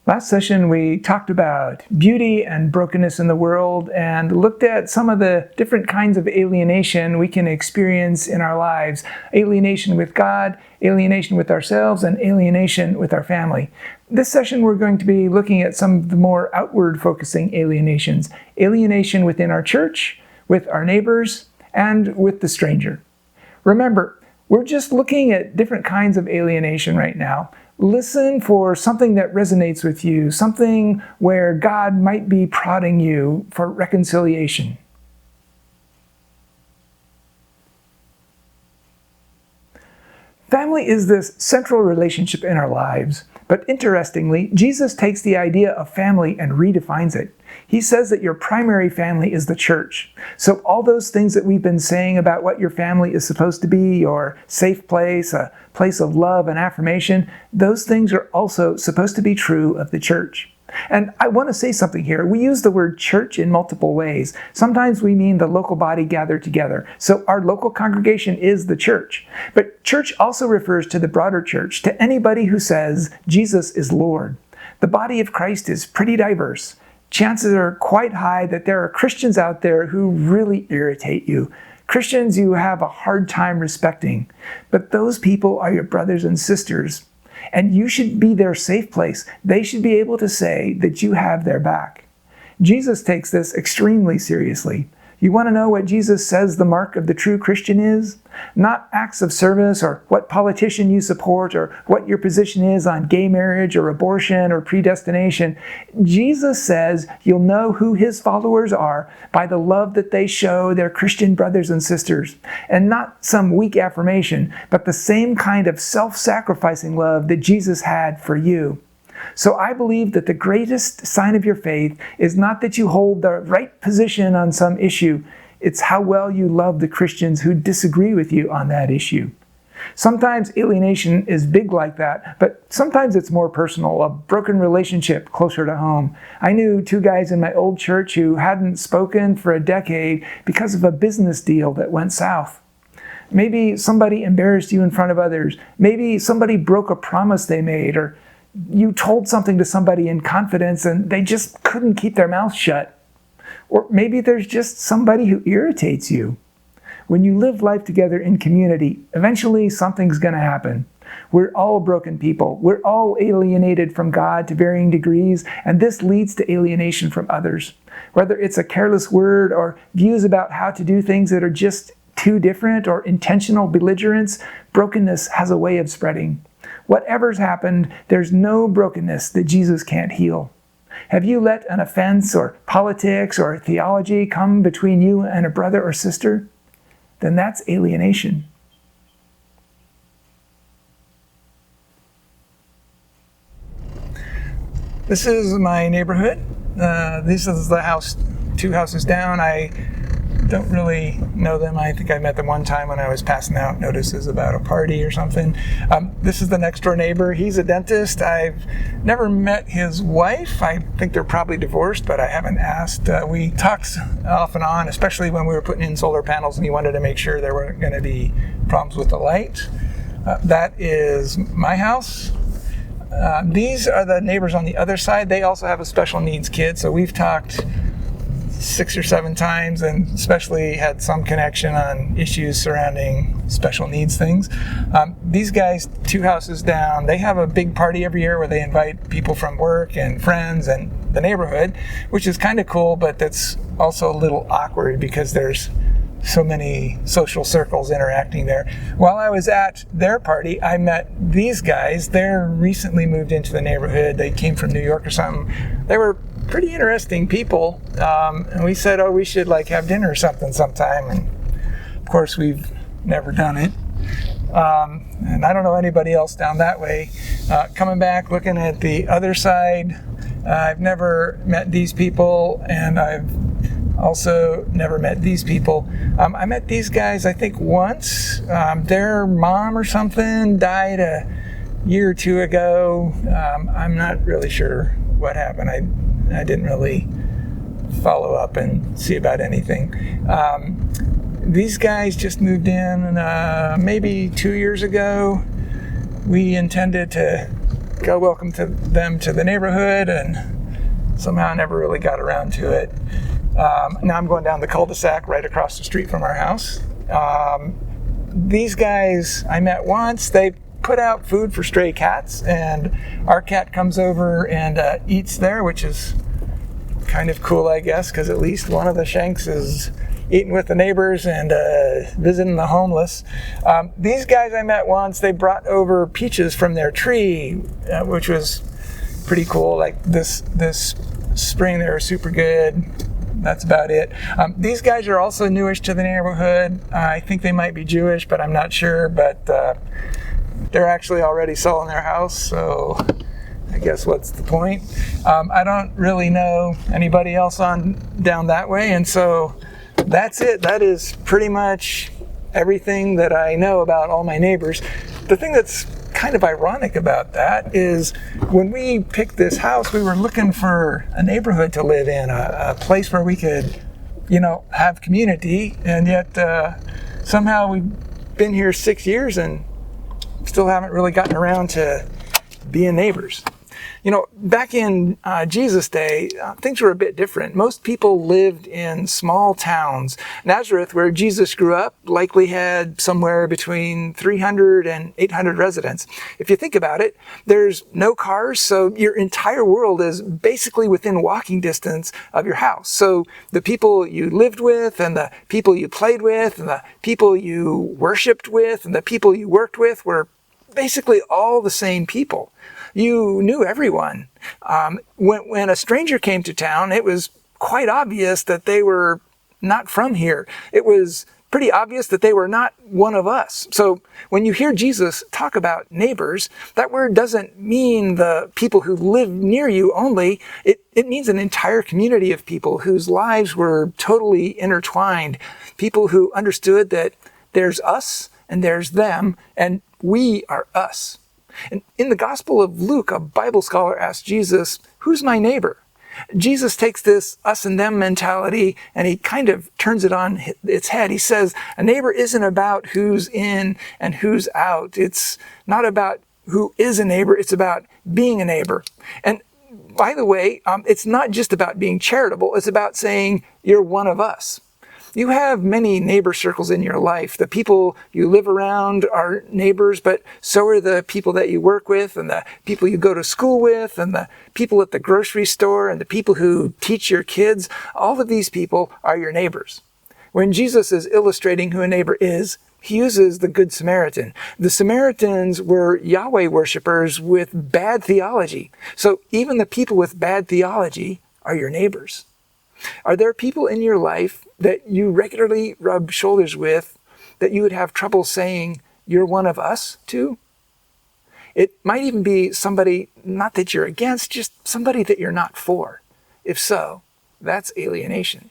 Last session, we talked about beauty and brokenness in the world and looked at some of the different kinds of alienation we can experience in our lives. Alienation with God, alienation with ourselves, and alienation with our family. This session, we're going to be looking at some of the more outward-focusing alienations. Alienation within our church, with our neighbors, and with the stranger. Remember, we're just looking at different kinds of alienation right now. Listen for something that resonates with you, something where God might be prodding you for reconciliation. Family is this central relationship in our lives, but interestingly, Jesus takes the idea of family and redefines it. He says that your primary family is the church. So all those things that we've been saying about what your family is supposed to be, your safe place, a place of love and affirmation, those things are also supposed to be true of the church. And I want to say something here. We use the word church in multiple ways. Sometimes we mean the local body gathered together. So our local congregation is the church. But church also refers to the broader church, to anybody who says Jesus is Lord. The body of Christ is pretty diverse. Chances are quite high that there are Christians out there who really irritate you. Christians you have a hard time respecting. But those people are your brothers and sisters. And you should be their safe place. They should be able to say that you have their back. Jesus takes this extremely seriously. You want to know what Jesus says the mark of the true Christian is? Not acts of service or what politician you support or what your position is on gay marriage or abortion or predestination. Jesus says you'll know who his followers are by the love that they show their Christian brothers and sisters. And not some weak affirmation, but the same kind of self-sacrificing love that Jesus had for you. So I believe that the greatest sign of your faith is not that you hold the right position on some issue. It's how well you love the Christians who disagree with you on that issue. Sometimes alienation is big like that, but sometimes it's more personal, a broken relationship closer to home. I knew two guys in my old church who hadn't spoken for a decade because of a business deal that went south. Maybe somebody embarrassed you in front of others. Maybe somebody broke a promise they made, or you told something to somebody in confidence and they just couldn't keep their mouth shut. Or maybe there's just somebody who irritates you. When you live life together in community, eventually something's going to happen. We're all broken people. We're all alienated from God to varying degrees, and this leads to alienation from others. Whether it's a careless word or views about how to do things that are just too different or intentional belligerence, brokenness has a way of spreading. Whatever's happened, there's no brokenness that Jesus can't heal. Have you let an offense or politics or theology come between you and a brother or sister? Then that's alienation. This is my neighborhood. This is the house 2 houses down. I don't really know them. I think I met them one time when I was passing out notices about a party or something. This is the next door neighbor. He's a dentist. I've never met his wife. I think they're probably divorced, but I haven't asked. We talked off and on, especially when we were putting in solar panels and he wanted to make sure there weren't going to be problems with the light. That is my house. These are the neighbors on the other side. They also have a special needs kid, so we've talked 6 or 7 times, and especially had some connection on issues surrounding special needs things. These guys 2 houses down, they have a big party every year where they invite people from work and friends and the neighborhood, which is kind of cool, but that's also a little awkward because there's so many social circles interacting there. While I was at their party, I met these guys. They're recently moved into the neighborhood. They came from New York or something. They were pretty interesting people, and we said, oh, we should have dinner or something sometime, and of course we've never done it. And I don't know anybody else down that way. Coming back, looking at the other side, I've never met these people, and I've also never met these people. I met these guys, I think, once. Their mom or something died a year or 2 ago. I'm not really sure what happened. I didn't really follow up and see about anything. These guys just moved in maybe 2 years ago. We intended to go welcome them to the neighborhood, and somehow never really got around to it. Now I'm going down the cul-de-sac right across the street from our house. These guys I met once. They put out food for stray cats, and our cat comes over and eats there, which is kind of cool, I guess, because at least one of the Shanks is eating with the neighbors and visiting the homeless. These guys I met once. They brought over peaches from their tree, which was pretty cool. Like this spring, they were super good. That's about it. These guys are also newish to the neighborhood. I think they might be Jewish, but I'm not sure. But they're actually already selling their house, so I guess what's the point? I don't really know anybody else on down that way, and so that's it. That is pretty much everything that I know about all my neighbors. The thing that's kind of ironic about that is when we picked this house, we were looking for a neighborhood to live in, a place where we could, have community, and yet somehow we've been here 6 years and still haven't really gotten around to being neighbors. Back in Jesus' day, things were a bit different. Most people lived in small towns. Nazareth, where Jesus grew up, likely had somewhere between 300 and 800 residents. If you think about it, there's no cars, so your entire world is basically within walking distance of your house. So the people you lived with, and the people you played with, and the people you worshiped with, and the people you worked with were basically all the same people. You knew everyone. When a stranger came to town, it was quite obvious that they were not from here. It was pretty obvious that they were not one of us. So when you hear Jesus talk about neighbors, that word doesn't mean the people who live near you only. It means an entire community of people whose lives were totally intertwined. People who understood that there's us and there's them, and we are us. And in the Gospel of Luke, a Bible scholar asked Jesus, "Who's my neighbor?" Jesus takes this us and them mentality and he kind of turns it on its head. He says, a neighbor isn't about who's in and who's out. It's not about who is a neighbor. It's about being a neighbor. And by the way, it's not just about being charitable. It's about saying you're one of us. You have many neighbor circles in your life. The people you live around are neighbors, but so are the people that you work with, and the people you go to school with, and the people at the grocery store, and the people who teach your kids. All of these people are your neighbors. When Jesus is illustrating who a neighbor is, he uses the Good Samaritan. The Samaritans were Yahweh worshipers with bad theology. So even the people with bad theology are your neighbors. Are there people in your life that you regularly rub shoulders with that you would have trouble saying you're one of us to? It might even be somebody not that you're against, just somebody that you're not for. If so, that's alienation.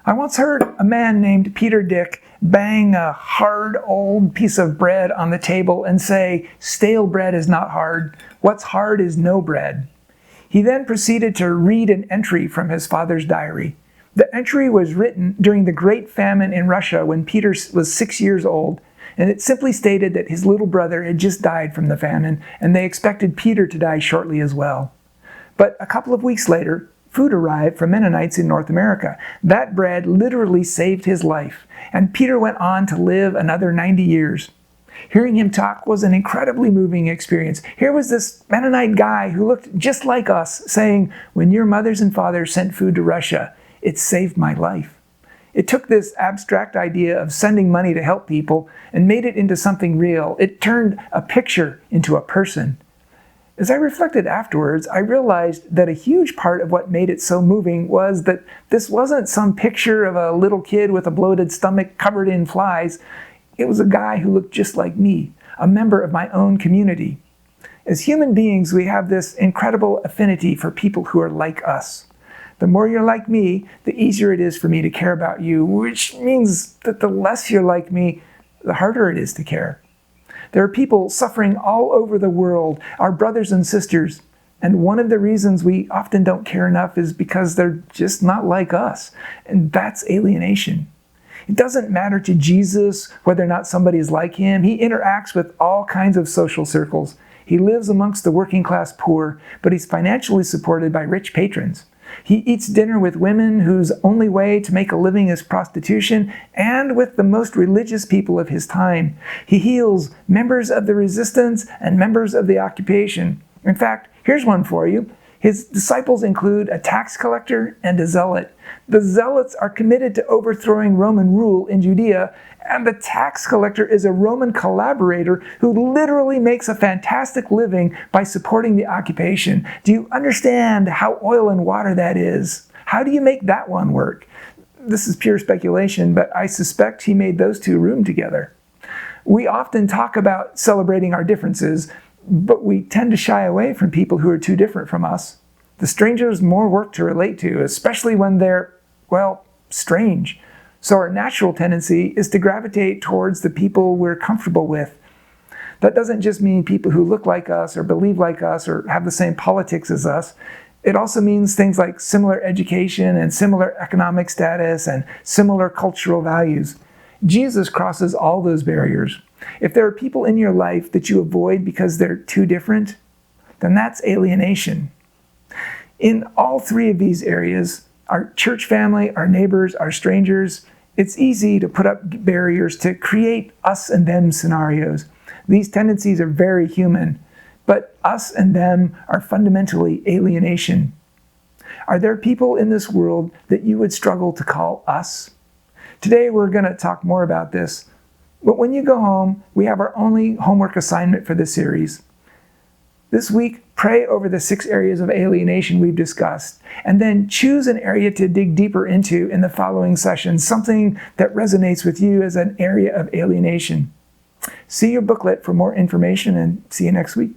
I once heard a man named Peter Dick bang a hard old piece of bread on the table and say, "Stale bread is not hard. What's hard is no bread." He then proceeded to read an entry from his father's diary. The entry was written during the Great Famine in Russia when Peter was 6 years old, and it simply stated that his little brother had just died from the famine, and they expected Peter to die shortly as well. But a couple of weeks later, food arrived from Mennonites in North America. That bread literally saved his life, and Peter went on to live another 90 years. Hearing him talk was an incredibly moving experience. Here was this Mennonite guy who looked just like us, saying, "When your mothers and fathers sent food to Russia, it saved my life." It took this abstract idea of sending money to help people and made it into something real. It turned a picture into a person. As I reflected afterwards, I realized that a huge part of what made it so moving was that this wasn't some picture of a little kid with a bloated stomach covered in flies. It was a guy who looked just like me, a member of my own community. As human beings, we have this incredible affinity for people who are like us. The more you're like me, the easier it is for me to care about you, which means that the less you're like me, the harder it is to care. There are people suffering all over the world, our brothers and sisters, and one of the reasons we often don't care enough is because they're just not like us, and that's alienation. It doesn't matter to Jesus whether or not somebody is like him. He interacts with all kinds of social circles. He lives amongst the working class poor, but he's financially supported by rich patrons. He eats dinner with women whose only way to make a living is prostitution, and with the most religious people of his time. He heals members of the resistance and members of the occupation. In fact, here's one for you. His disciples include a tax collector and a zealot. The zealots are committed to overthrowing Roman rule in Judea, and the tax collector is a Roman collaborator who literally makes a fantastic living by supporting the occupation. Do you understand how oil and water that is? How do you make that one work? This is pure speculation, but I suspect he made those two room together. We often talk about celebrating our differences, but we tend to shy away from people who are too different from us. The stranger is more work to relate to, especially when they're, well, strange. So our natural tendency is to gravitate towards the people we're comfortable with. That doesn't just mean people who look like us or believe like us or have the same politics as us. It also means things like similar education and similar economic status and similar cultural values. Jesus crosses all those barriers. If there are people in your life that you avoid because they're too different, then that's alienation. In all three of these areas, our church family, our neighbors, our strangers, it's easy to put up barriers to create us and them scenarios. These tendencies are very human, but us and them are fundamentally alienation. Are there people in this world that you would struggle to call us? Today we're going to talk more about this. But when you go home, we have our only homework assignment for this series. This week, pray over the 6 areas of alienation we've discussed, and then choose an area to dig deeper into in the following sessions, something that resonates with you as an area of alienation. See your booklet for more information, and see you next week.